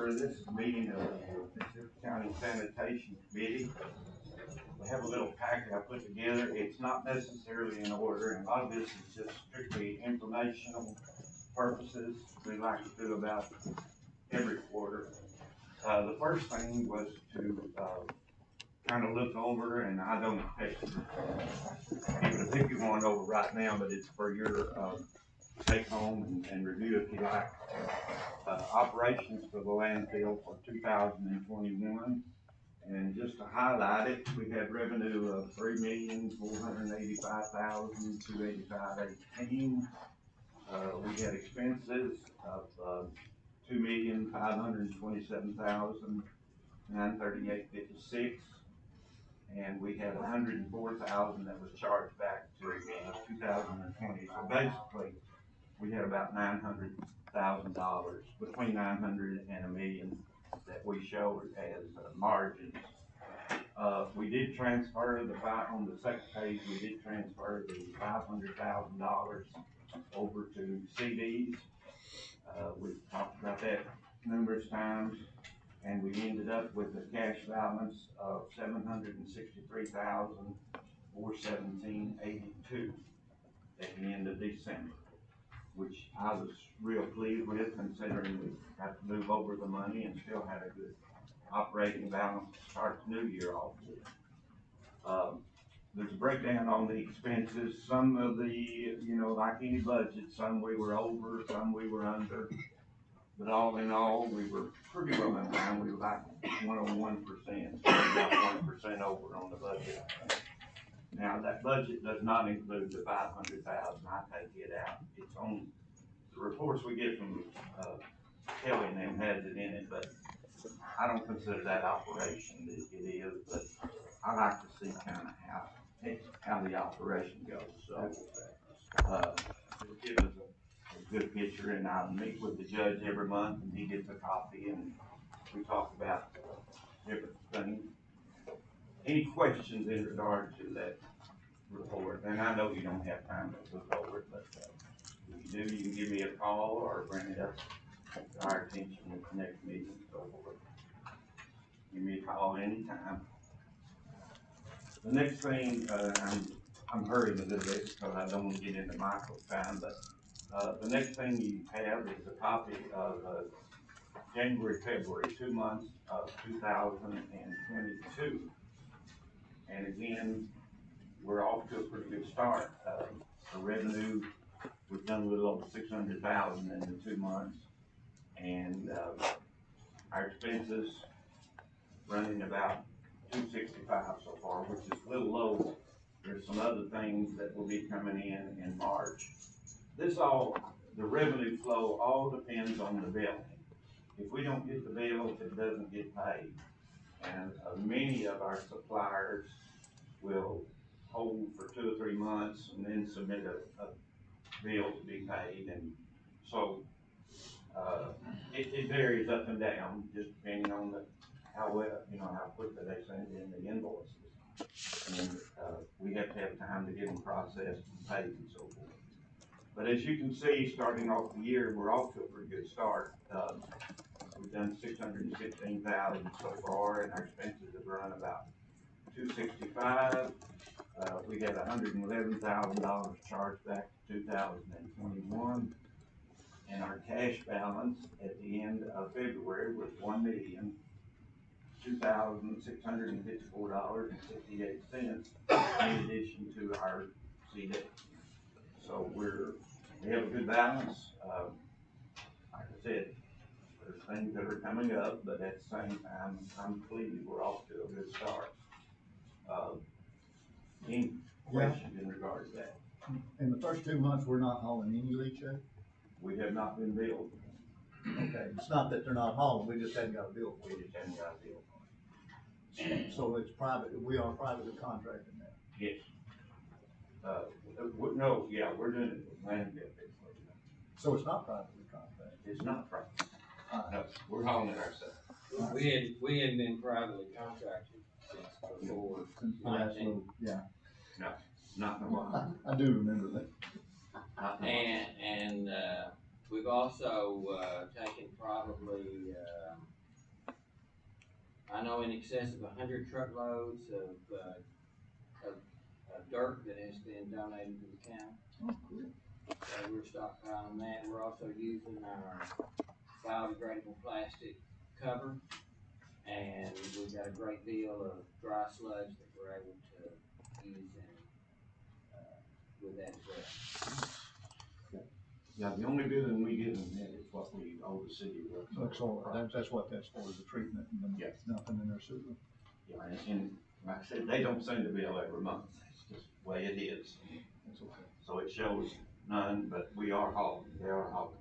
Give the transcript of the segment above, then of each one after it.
order. This is a meeting of the County Sanitation Committee. We have a little packet I put together. It's not necessarily in order, and a lot of this is just strictly informational purposes. We like to do about every quarter. The first thing was to kind of look over, and I don't expect you to pick one over right now, but it's for your take home and review if you like. Operations for the landfill for 2021. And just to highlight it, we had revenue of $3,485,285.18. We had expenses of $2,527,938.56, and we had $104,000 that was charged back to 2020. So basically, we had about $900,000, between $900,000 and $1 million, that we showed as margins. We did transfer on the second page, we did transfer the $500,000 over to CDs. We've talked about that numerous times, and we ended up with a cash balance of $763,417.82 at the end of December, which I was real pleased with, considering we had to move over the money and still had a good operating balance to start the new year off with. There's a breakdown on the expenses. Some of the, like any budget, some we were over, some we were under, but all in all, we were pretty well in line. We were like 101%, about 1% over on the budget. Now, that budget does not include the $500,000. I take it out. It's on the reports we get from Kelly and them has it in it, but I don't consider that operation. It is, but I like to see kind of how the operation goes. So it'll give us a good picture, and I meet with the judge every month, and he gets a copy, and we talk about different things. Any questions in regard to that report? And I know you don't have time to look over it, but if you do, you can give me a call or bring it up to our attention at the next meeting and so forth. Give me a call anytime. The next thing, I'm hurrying a little bit because I don't want to get into micro time, but the next thing you have is a copy of January, February, 2 months of 2022. And again, we're off to a pretty good start. The revenue, we've done a little over $600,000 in the 2 months, and our expenses running about $265 so far, which is a little low. There's some other things that will be coming in March. The revenue flow all depends on the billing. If we don't get the bill, it doesn't get paid. And many of our suppliers will hold for 2 or 3 months and then submit a bill to be paid. And so it varies up and down, just depending on how quickly they send in the invoices. And we have to have time to get them processed and paid and so forth. But as you can see, starting off the year, we're off to a pretty good start. We've done $616,000 so far, and our expenses have run about $265. We had $111,000 charged back to 2021, and our cash balance at the end of February was $1,002,654.68 in addition to our CD. So we have a good balance. Like I said, there's things that are coming up, but at the same time, I'm pleased we're off to a good start. Any questions in regard to that? In the first 2 months, we're not hauling any leachate? We have not been billed. Okay, it's not that they're not hauling, we just haven't got a bill for We it. just haven't got a bill. So it's private, we are privately contracting that. Yes. We're doing it with Landfill. So it's not privately contracted? It's not private. No, we're hauling it ourselves. We had been privately contracted since before. Since the last little, yeah. No, not in a while. I do remember that. And we've also taken probably I know in excess of 100 truckloads of dirt that has been donated to the county. Oh, cool. So we're stockpiling that. We're also using our biodegradable plastic cover, and we've got a great deal of dry sludge that we're able to use with that as well. Yeah, the only building we get in that is what we owe the city. That's all, that's what that's for, the treatment, and then Yeah. nothing in their sewer. Yeah, and like I said, they don't send a bill every month, it's just the way it is. That's okay. So it shows none, but we are hauling, they are hauling.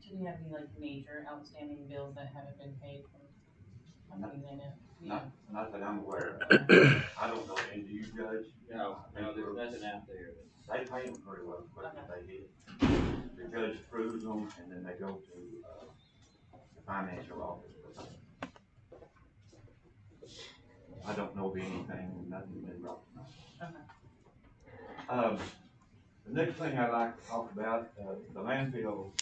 Do we have any like major outstanding bills that haven't been paid from companies in it? Not that I'm aware of. I don't know, and do you judge? No, there's nothing out there They pay them pretty well, but they did. The judge approves them, and then they go to, the financial office. I don't know of anything, nothing been brought to mind. Okay. The next thing I'd like to talk about, the landfill,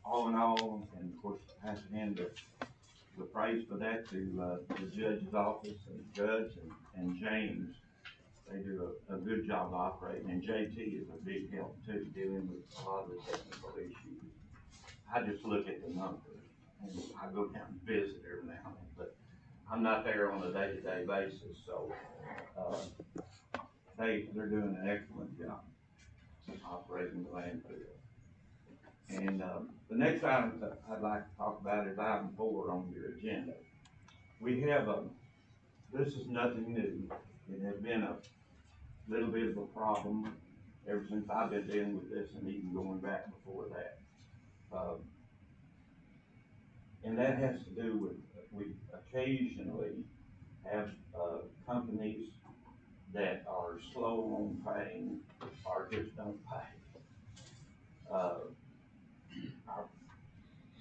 all in all, and of course, passing in the praise for that to, the judge's office and the judge and James. They do a good job operating, and JT is a big help too, dealing with a lot of the technical issues. I just look at the numbers, and I go down and visit every now and then, but I'm not there on a day-to-day basis, so, they're doing an excellent job operating the landfill. And, the next item that I'd like to talk about is item 4 on your agenda. We have this is nothing new. It has been a little bit of a problem ever since I've been dealing with this, and even going back before that. And that has to do with, we occasionally have, companies that are slow on paying or just don't pay.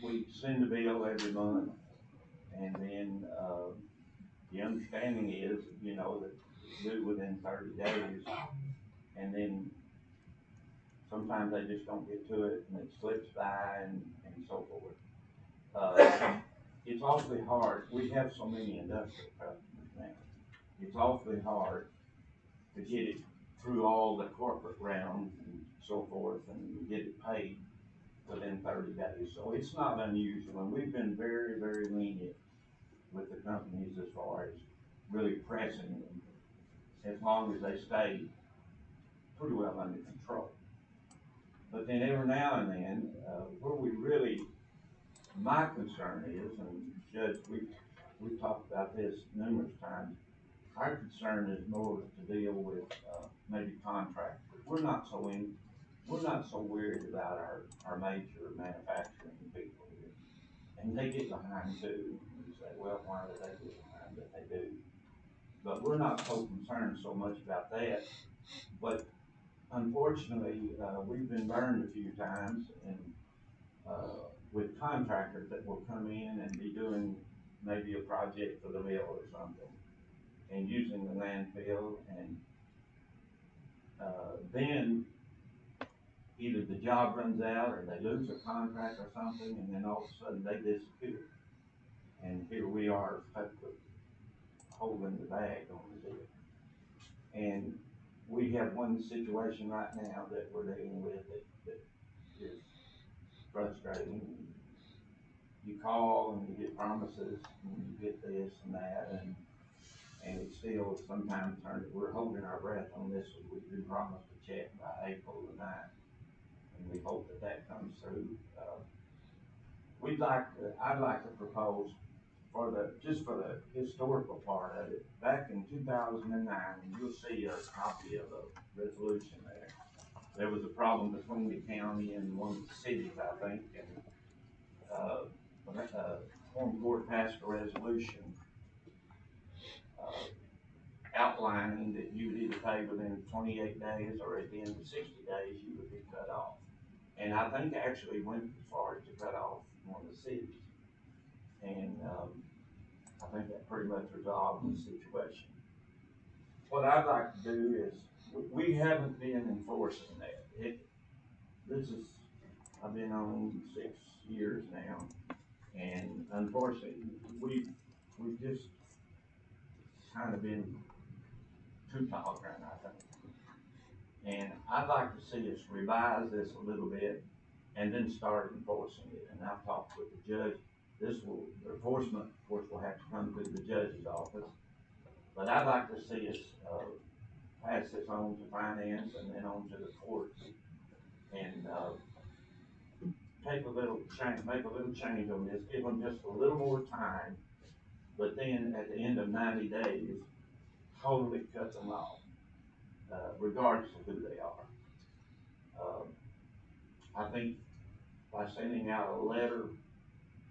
We send a bill every month, and then, the understanding is, you know, that it's due within 30 days, and then sometimes they just don't get to it, and it slips by, and so forth. It's awfully hard. We have so many industrial customers now. It's awfully hard to get it through all the corporate rounds and so forth, and get it paid within 30 days. So it's not unusual, and we've been very, very lenient with the companies as far as really pressing them, as long as they stay pretty well under control. But then every now and then, where we really, my concern is, and Judge, we've talked about this numerous times, our concern is more to deal with, maybe contractors. We're not so worried about our major manufacturing people here. And they get behind too. You say, well, why do they get behind? But they do. But we're not so concerned so much about that. But unfortunately, we've been burned a few times, and with contractors that will come in and be doing maybe a project for the mill or something, and using the landfill, and then either the job runs out, or they lose a contract or something, and then all of a sudden they disappear. And here we are stuck with holding the bag on the deal. And we have one situation right now that we're dealing with that is frustrating. You call and you get promises, and you get this and that, and it's still sometimes we're holding our breath on this. We've been promised a check by April the 9th, and we hope that comes through. I'd like to propose just for the historical part of it, back in 2009, and you'll see a copy of a resolution there. There was a problem between the county and one of the cities, I think, and one court passed a resolution outlining that you would either pay within 28 days, or at the end of 60 days you would be cut off. And I think actually went as far as to cut off one of the cities. And I think that pretty much resolved the situation. What I'd like to do is, we haven't been enforcing that. I've been on 6 years now, and unfortunately, we've just kind of been too tolerant, I think. And I'd like to see us revise this a little bit and then start enforcing it. And I've talked with the judge. The enforcement, of course, will have to come through the judge's office. But I'd like to see us, pass this on to finance and then on to the courts. And, make a little change on this, give them just a little more time. But then at the end of 90 days, totally cut them off, regardless of who they are. I think by sending out a letter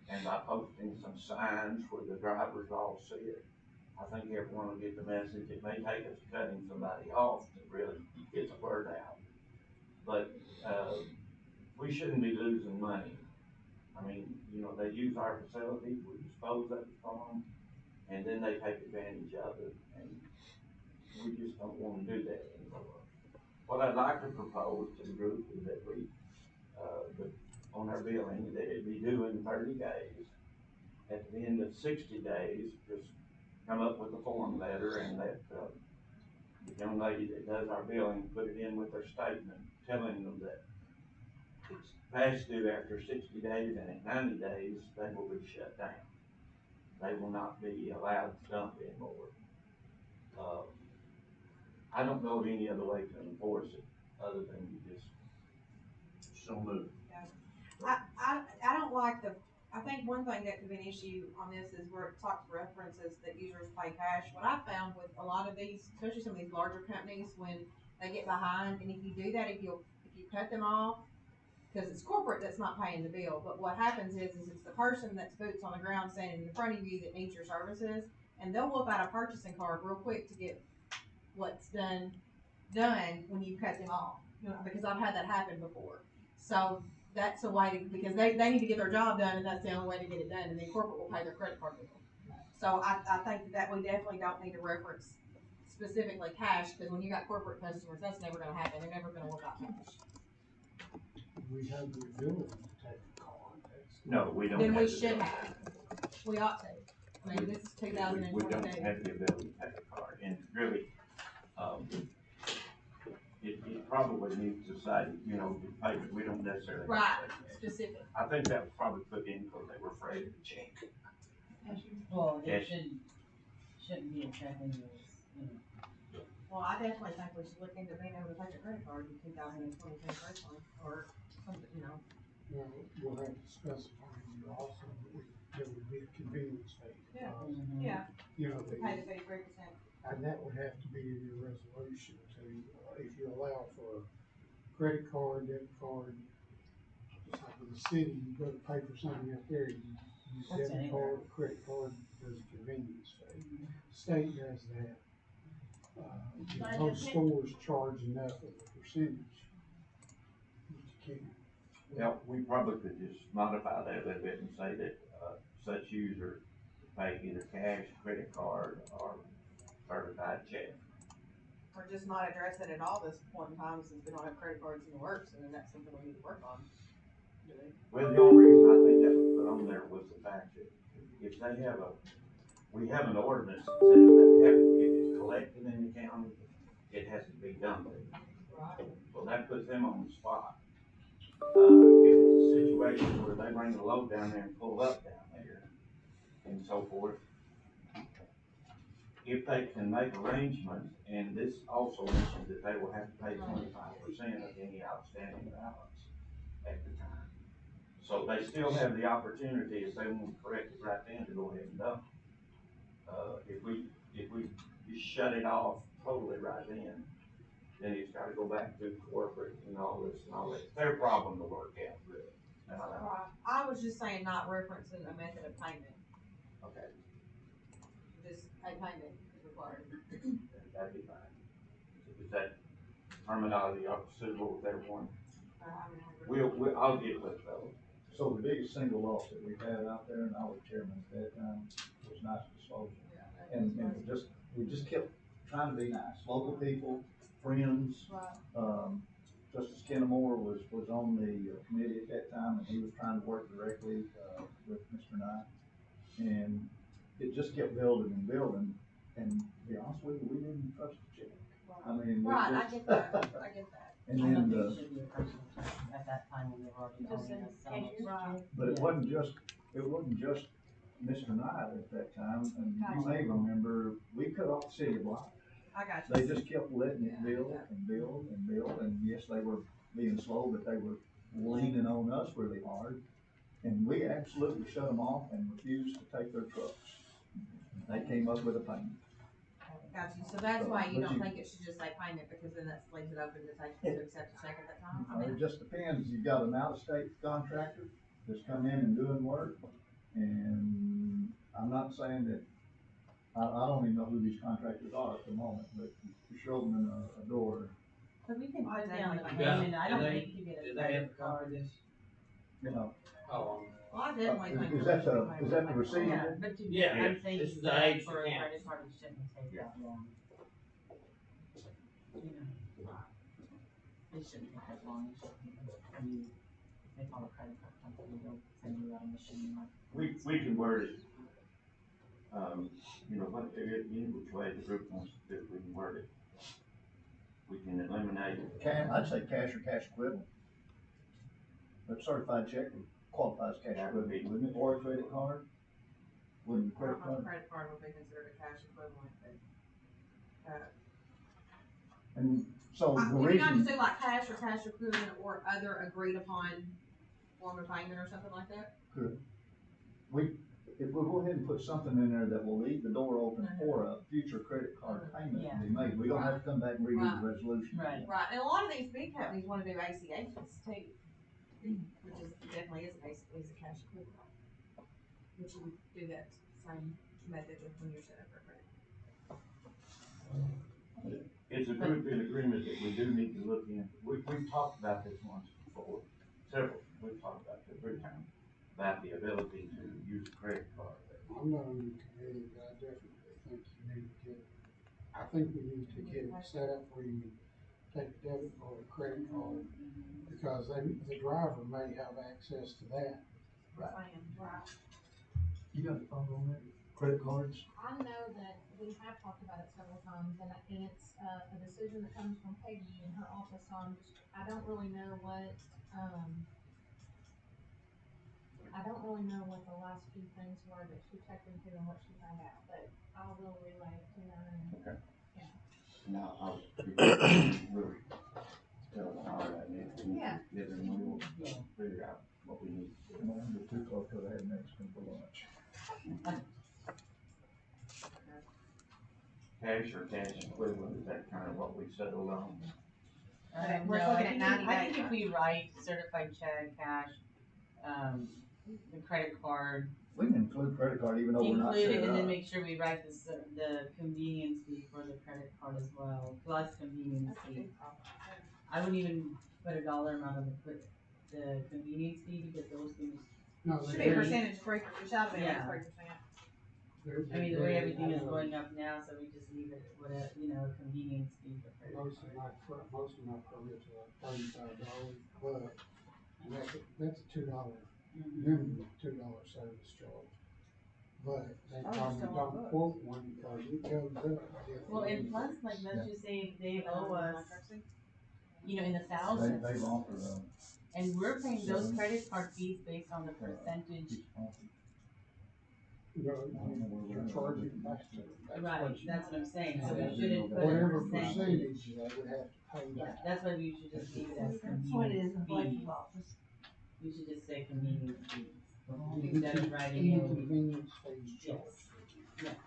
and by posting some signs where the drivers all see it, I think everyone will get the message. It may take us cutting somebody off to really get the word out. But, we shouldn't be losing money. I mean, they use our facilities, we dispose of it for them, and then they take advantage of it, and we just don't want to do that anymore. What I'd like to propose to the group is that we, on our billing, that it be due in 30 days. At the end of 60 days, just come up with a form letter and let, the young lady that does our billing put it in with their statement, telling them that it's past due after 60 days, and at 90 days, they will be shut down. They will not be allowed to dump anymore. I don't know of any other way to enforce it other than you just. So moved. I don't like I think one thing that could be an issue on this is where it talks references that users pay cash. What I found with a lot of these, especially some of these larger companies, when they get behind, and if you do that, if you cut them off, because it's corporate that's not paying the bill, but what happens is it's the person that's boots on the ground standing in front of you that needs your services, and they'll whip out a purchasing card real quick to get what's done when you cut them off. Because I've had that happen before. So that's a way to, because they need to get their job done, and that's the only way to get it done, and then corporate will pay their credit card bill. So I think that we definitely don't need to reference specifically cash, because when you got corporate customers, that's never gonna happen. They're never gonna whip out cash. We have the ability to take a card. No, we don't. Then we have the should ability. have. We ought to. I mean, this is We 2022. don't have the ability to take a card, and really, it probably needs to say, the payment, we don't necessarily. Right, have to take cash. specific. I think that was probably put in because they were afraid of the check. Well, Yes. it shouldn't be a check in this, Well, I definitely think we should look into being able to take a credit card in 2022 personally, or something, Well, we'll have to specify in here also that there would be a convenience fee. Yeah. Mhm. Yeah, You know, pay the 53%. and that would have to be in your resolution to, if you allow for credit card, debit card, just like in the city, you go to pay for something out there, you use That's debit anywhere. card, credit card, there's a convenience fee. State does that. But Most it- stores charge enough of a percentage that you can't. Well, we probably could just modify that a little bit and say that, such user pay either cash, credit card, or certified check. Or just not address it at all this point in time, since we don't have credit cards in the works, and then that's something we need to work on. Do we? Well, the only reason I think that was put on there was the fact that if they have we have an ordinance that says that if it's collected in the county, it has to be dumped. Right. So that puts them on the spot. If it's a situation where they bring the load down there and pull up down there and so forth, if they can make arrangements, and this also mentions that they will have to pay 25% of any outstanding balance at the time. So they still have the opportunity, if they want to correct it right then, to go ahead and dump. If we just shut it off totally right then it's gotta go back to corporate and all this and all that. It's their problem to work out, really. Right. I was just saying not referencing a method of payment, Okay, just a payment is required. that'd be fine. Is that terminology suitable with everyone? I'll get with those. So the biggest single loss that we've had out there, and I was chairman at that time, was nice disposal. And we just kept trying to be nice, local people, friends. Right. Justice Kennemore was on the committee at that time, and he was trying to work directly, with Mr. Knight. And it just kept building and building, and to be honest with you, we didn't trust the check. I mean, we Right, I just. get that, I get that. And I don't then, think it should be a personal check at that time when they're already Just owning a us so much. cashier. Right. but it wasn't just Mr. Knight at that time, and you may remember, we cut off the city block. I got you. They just kept letting it build and build and build, and yes, they were being slow, but they were leaning on us really hard. And we absolutely shut them off and refused to take their trucks. They came up with a payment. Got you, so that's why you But don't you- think it should just say payment, because then that leaves it open to take, to accept a check at that time? I It mean, just depends, you've got an out-of-state contractor that's come in and doing work, and I'm not saying that, I don't even know who these contractors are at the moment, but you show them a door, So we can I put down the definitely- payment, I don't Do they- think you get a Do they have a credit copy card. of this? you know. Oh, well, I definitely think. Is that the receipt? Yeah, but to, Yeah, I'm saying it's the that age for a account. credit card, it shouldn't take that long. You know, it shouldn't take that long, it should be, they call a credit card company, they'll send you out a machine like. We can word it, you know, any which way the group wants to do it, we can word it. We can eliminate. I'd say cash or cash equivalent. A certified check qualifies cash That would be- equivalent, wouldn't it, or a credit card? Wouldn't I credit don't know if card? credit card would be considered a cash equivalent, but, And so the we can not reason, just do like cash or cash equivalent or other agreed upon form of payment or something like that? if we'll go ahead and put something in there that will leave the door open for a future credit card payment to be made, we don't have to come back and redo the resolution. Right. Right, and a lot of these big companies wanna do ACHs too, which is, definitely is basically a cash equivalent. Which you do that same method of when you're set up for credit. It's a group in agreement that we do need to look in. We've talked about this once before, we've talked about it 3 times, about the ability to use a credit card. I'm not on the committee, but I definitely think you need to get, I think we need to get it set up where you can take a debit or a credit card, because the driver may have access to that. Right. Right. You got the phone on that? Credit cards? I know that we have talked about it several times, and it's a decision that comes from Peggy in her office, so I don't really know what, the last few things were that she checked into and what she found out, but I will relay it to her and. Now, I'll really tell them how that needs to be. Yeah. Get them, we'll figure out what we need to do. I'm gonna get too close to that next one for lunch. Cash or cash equivalent, is that kind of what we settled on? We're No, looking at 90 I think days. if we write certified check, cash, the credit card, We can include credit card even though we're not include set it, and then up. make sure we write the convenience fee for the credit card as well, plus convenience fee. I wouldn't even put a dollar amount on the convenience fee, because those things, No, Should be a percentage, 3%, it should be Yeah. 3%. I mean, the way everything is going up now, so we just leave it with a, a convenience fee for credit Most of card. my permits are like $35, but, and that's a $2, minimum $2 service charge. But they Oh, probably still on don't books. quote one because it goes up. Well, and plus, like, let's just say they owe us, in the They've thousands, offered, and we're paying those Seven. credit card fees based on the percentage. You're charging back to them. That's Right, what you- that's what I'm saying, so Yeah, we shouldn't put a Whatever percentage. percentage they would have to pay Yeah, back. that's why we should just leave it as convenience fees. We should just say convenience fees, instead of writing Any in, convenience fees yes, charged.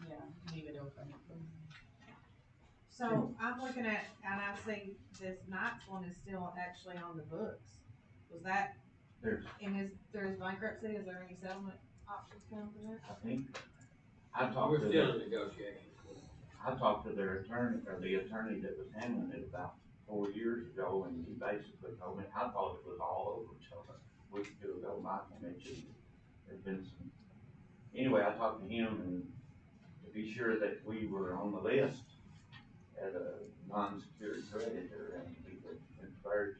yeah, leave it open. So I'm looking at, and I see this Knight's one is still actually on the books. Was that, There's, there's bankruptcy, is there any settlement options coming from that? I think, I talked we're to still the, in negotiations. I talked to their attorney, or the attorney that was handling it about 4 years ago, and he basically told me, I thought it was all over until a week or two ago, Michael mentioned there'd been some. Anyway, I talked to him, and to be sure that we were on the list as a non-secured creditor, and he said, Mr. Birch,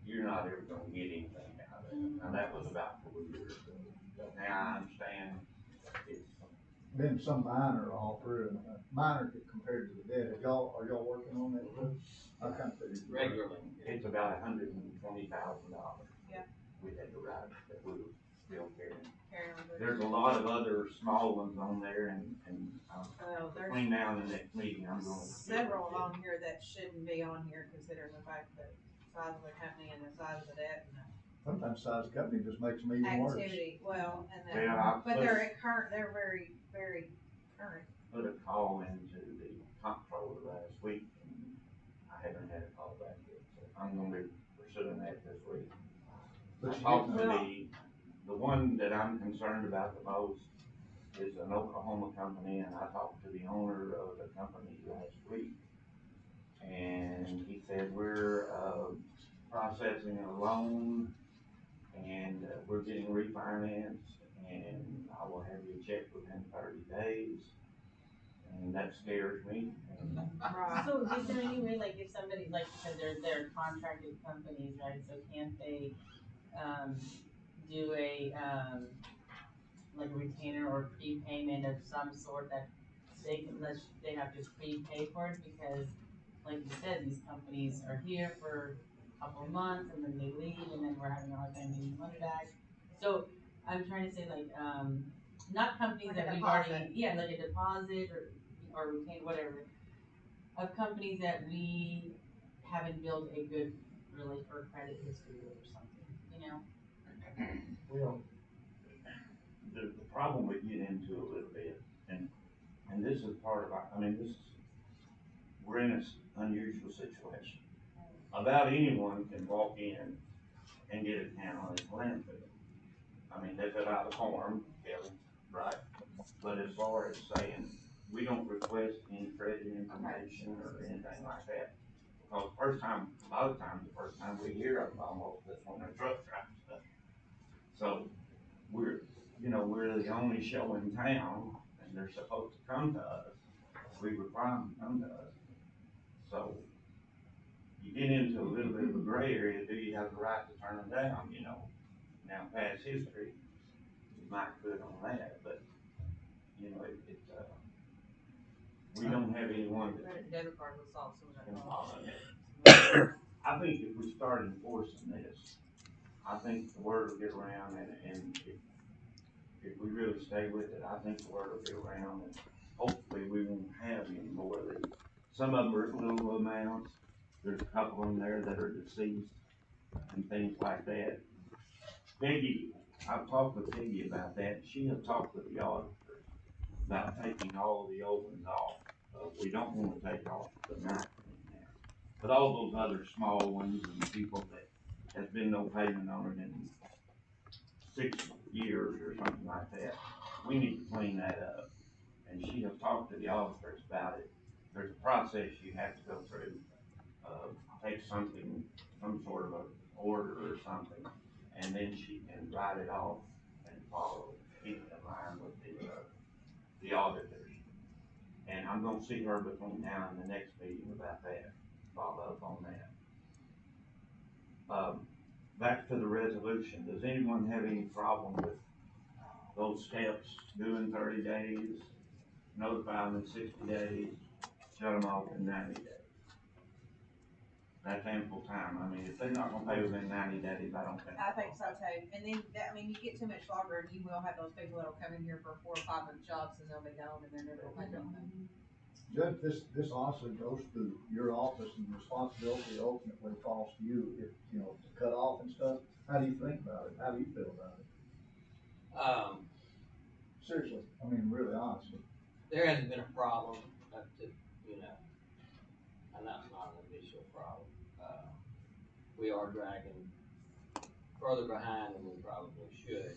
you're not ever gonna get anything out of it. Now, that was about 4 years ago, but now I understand been some minor offer, and minor compared to the debt. Are y'all working on that too? I kind of figured. Regularly. It's about $120,000. Yeah. We had to write that we were still carrying. Carry on. There's a lot of other small ones on there and, Well, there's between now and the next meeting, I'm going to. several on here that shouldn't be on here considering the fact that size of the company and the size of the debt and Sometimes size company just makes me the even worse. activity, well, and Well, that, but I they're current, they're very, very current. put a call into the comptroller last week and I haven't had a call back yet, so I'm gonna be pursuing that this week. But I you talked to didn't- the one that I'm concerned about the most is an Oklahoma company, and I talked to the owner of the company last week. And he said, we're, processing a loan, and we're getting refinanced, and I will have you check within 30 days. And that scares me. And Right. So is there any way, like, if somebody, like, because they're contracted companies, right, so can't they, do a, like a retainer or prepayment of some sort that they have to prepay for it, because, like you said, these companies are here for a couple of months and then they leave, and then we're having a hard time getting money back. So I'm trying to say, like, not companies Like that a we've deposit. already, yeah, like a deposit or retained, whatever, of companies that we haven't built a good, really, for credit history with or something, you know? well, the problem we get into a little bit, and this is part of our, we're in an unusual situation. About anyone can walk in and get a can on this landfill. They fill out the form, Kelly, right? But as far as saying, we don't request any credit information or anything like that. Because a lot of times, the first time we hear of them almost, is when their truck drives stuff. So, we're the only show in town, and they're supposed to come to us. We require them to come to us. So, you get into a little bit of a gray area. Do you have the right to turn them down? Now past history, you might quit on that, but we don't have anyone that Credit debit card will solve some of can that follow problem. that. I think if we start enforcing this, I think the word will get around, and if we really stay with it, I think the word will get around, and hopefully we won't have any more of these. Some of them are little amounts. There's a couple of them there that are deceased and things like that. Peggy, I've talked with Peggy about that. She has talked with the auditor about taking all the old ones off. We don't want to take off the night now. But all those other small ones and people that has been no payment on it in 6 years or something like that, we need to clean that up. And she has talked to the auditors about it. There's a process you have to go through. Take some sort of a order or something, and then she can write it off and follow, keep it in line with the auditors. And I'm gonna see her between now and the next meeting about that, follow up on that. Back to the resolution, does anyone have any problem with those steps, doing 30 days, notify them in 60 days, shut them off in 90 days? That's ample time. If they're not gonna pay within 90 days, I don't think. I think so too, and then you get too much longer and you will have those people that'll come in here for 4 or 5 month jobs and they'll be gone and they're never gonna pay nothing. Judge, this honestly goes to your office, and the responsibility ultimately falls to you, if, to cut off and stuff. How do you think about it? How do you feel about it? Seriously, really honestly. There hasn't been a problem up to, and that's not an official problem. We are dragging further behind than we probably should.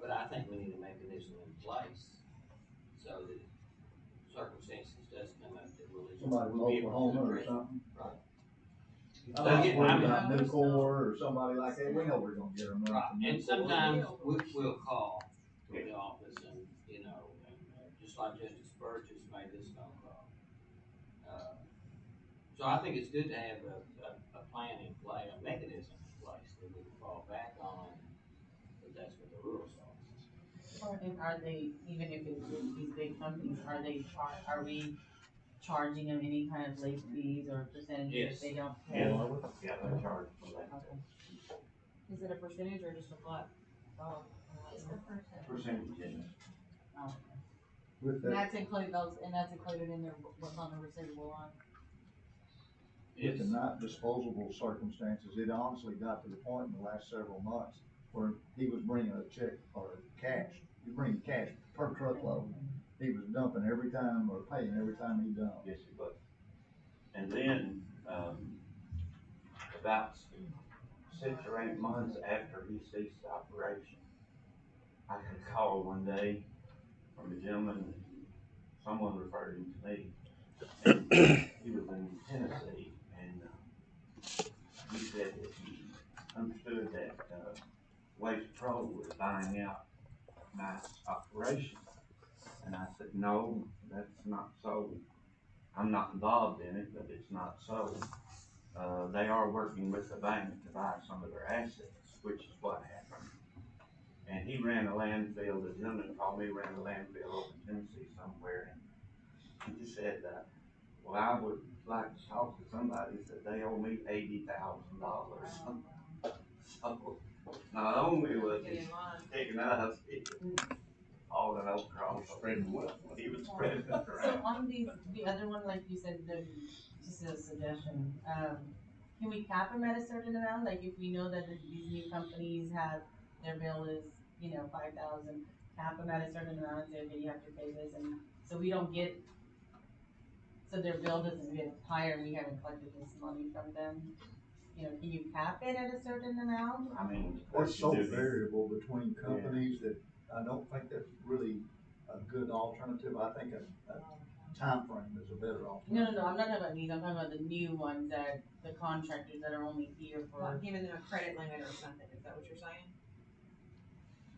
But I think we need a mechanism in place so that if circumstances does come up that Somebody from we'll be able to Oklahoma or address it. something. Right. I'm So, not yeah, worried I mean- about Nucor or somebody like that. We know we're gonna get them. Right, and sometimes we'll call to the office and, just like Justice Burgess made this phone call. So I think it's good to have a plan in play, a mechanism in place that we can fall back on, but that's what the rules are. And are they, even if it's with these big companies, are we charging them any kind of late fees or percentages Yes. if they don't pay? Yeah, yeah, they charge for that. Okay. Is it a percentage or just a flat? Oh. It's the person. Percentage, yeah. Oh, With And that, that's included and that's included in their, what's on the receivable line. with the Yes. not disposable circumstances, it honestly got to the point in the last several months where he was bringing a check or cash, he was bringing cash per truckload. He was dumping every time or paying every time he dumped. Yes, it was. And then, about 6 or 8 months after he ceased operation, I got a call one day from a gentleman, someone referred him to me. And he was in Tennessee, and he said that he understood that Waste Pro was buying out my operation. And I said, no, that's not so. I'm not involved in it, but it's not so. They are working with the bank to buy some of their assets, which is what happened. And he ran a landfill, the gentleman called me, ran a landfill over in Tennessee somewhere, and he said, well, I would like to talk to somebody. He said, they owe me $80,000. So, not only was he taking us, all an old cross, spreading what, he was spreading it So around. on the other one, like you said, just a suggestion, can we cap them at a certain amount? Like if we know that these new companies have, their bill is, 5,000, cap them at a certain amount and say, okay, you have to pay this, and so we don't get, so their bill doesn't get higher and we haven't collected this money from them. Can you cap it at a certain amount? I mean, That's so do this. variable between companies that I don't think that's really a good alternative. I think a time frame is a better alternative. No, I'm not talking about these, I'm talking about the new ones that, the contractors that are only here for. Like giving them a credit limit or something, is that what you're saying?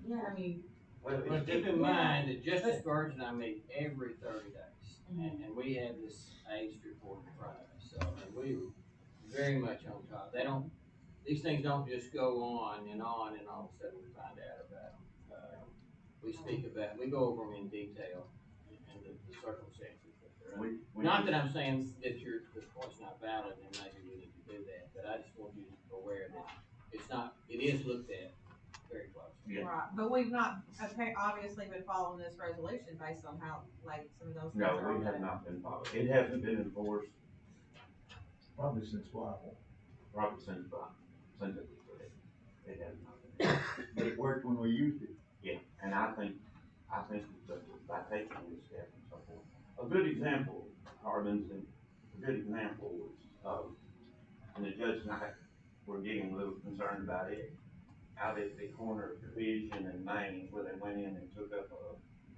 Yeah, I mean, Well, Well, it's keep in different. mind that Justice Spurgeon and I meet every 30 days, and we have this aged report in front of us, so, and we were very much on top. These things don't just go on, and all of a sudden we find out about them. We speak about, we go over them in detail, and the circumstances that they're in. Not that I'm saying that the point's not valid, and maybe we need to do that, but I just want you to be aware that it is looked at very closely. Yeah. Right, but we've not, okay, obviously been following this resolution based on how, like, some of those things No, are. we have not been followed. It hasn't been enforced Probably since Bible. probably since it was created. It has not been. But it worked when we used it. Yeah, and I think that by taking this step and so forth. A good example, Harbin's, a good example was, and the judge and I were getting a little concerned about it. Out at the corner of Division and Main, where they went in and took up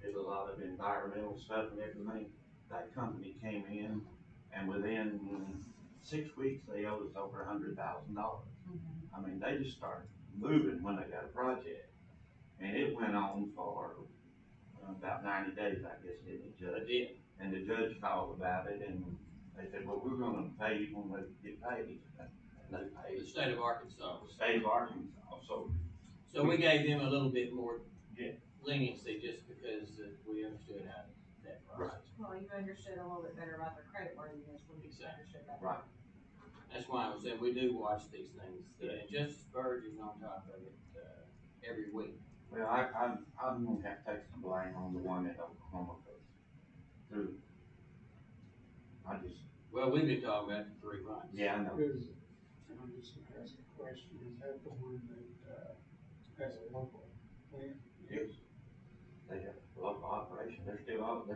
did a lot of environmental stuff and everything. That company came in, and within 6 weeks, they owed us over $100,000. I mean, they just started moving when they got a project. And it went on for about 90 days, I guess, didn't it, Judge? It did. And the judge called about it, and they said, well, we're gonna pay you when we get paid. And they paid The state of Arkansas. the state of Arkansas, So we gave them a little bit more Yeah. leniency just because we understood how that process. Well, you understood a little bit better about their credit worthiness when you Exactly. understood that. Right. That's why I was saying, we do watch these things, and Justice Spurgeon is on top of it, every week. Well, I'm gonna have to take some blame on the one in Oklahoma, through, Well, we've been talking about it for 3 months. yeah, I know. Because, I'm just gonna ask a question, is that the one that, has a local plant? Yes. They have a local operation, they're still dumping,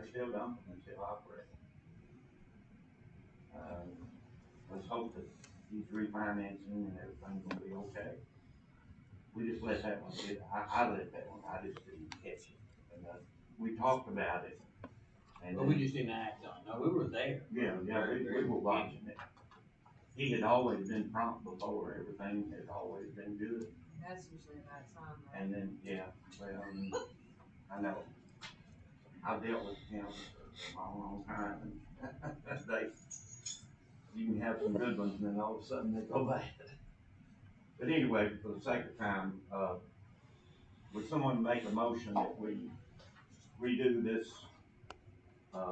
they're still operating. Let's hope that he's refinancing and everything's gonna be okay. We just let that one get, I let that one, I just didn't catch it. And, we talked about it. And But we just didn't act on it. No, we were there. Yeah, we were watching it. He had always been prompt before, everything had always been good. That's usually a bad sign, though. And then, yeah, well, I know. I've dealt with him for a long, long time, and you can have some good ones, and then all of a sudden they go bad. But anyway, for the sake of time, would someone make a motion that we redo this,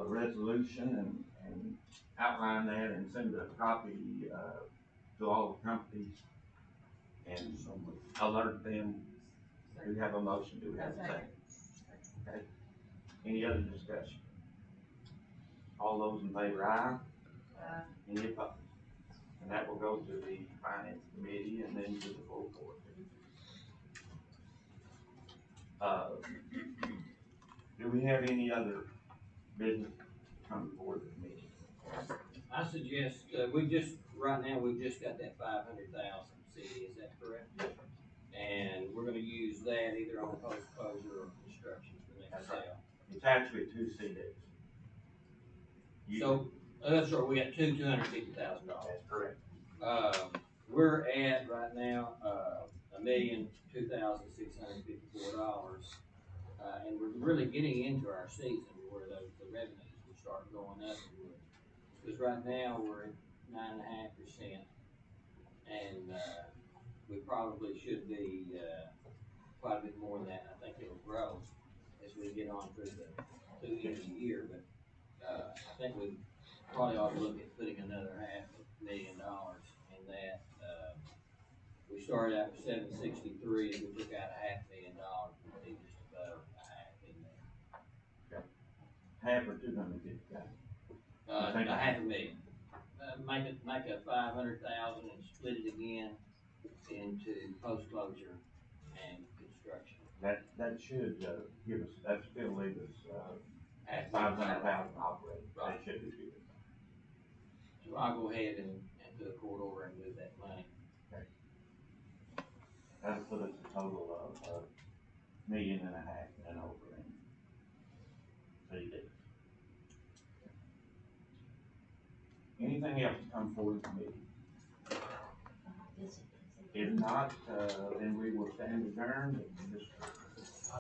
resolution and outline that and send a copy, to all the companies and alert them? Do we have a motion? Do we have a second? Okay. Any other discussion? All those in favor, aye? Any opposed? And that will go to the finance committee and then to the full board. Do we have any other business come before the committee? I suggest, right now, we've just got that 500,000 CD, is that correct? Yes, And we're gonna use that either on post-closure or construction for the next That's right. sale. It's actually 2 CDs. So, that's right, we got $250,000. That's correct. We're at right now, $1,02,654. And we're really getting into our season where the revenues will start going up. Because right now, we're at 9.5%. And, we probably should be, quite a bit more than that. I think it'll grow as we get on through the end of the year, but, I think we probably ought to look at putting another $500,000 in that. We started out with 763, we took out $500,000, we'd be just above a half in there. Half or 250,000. $500,000. Make a 500,000 and split it again into post-closure and construction. That should, give us, that still leave us, at 500,000 operating. That should be good. So I'll go ahead and do a court order and move that money. That'll put us a total of $1.5 million and over in CDs. Anything else to come forward to me? If not, then we will stand adjourned and just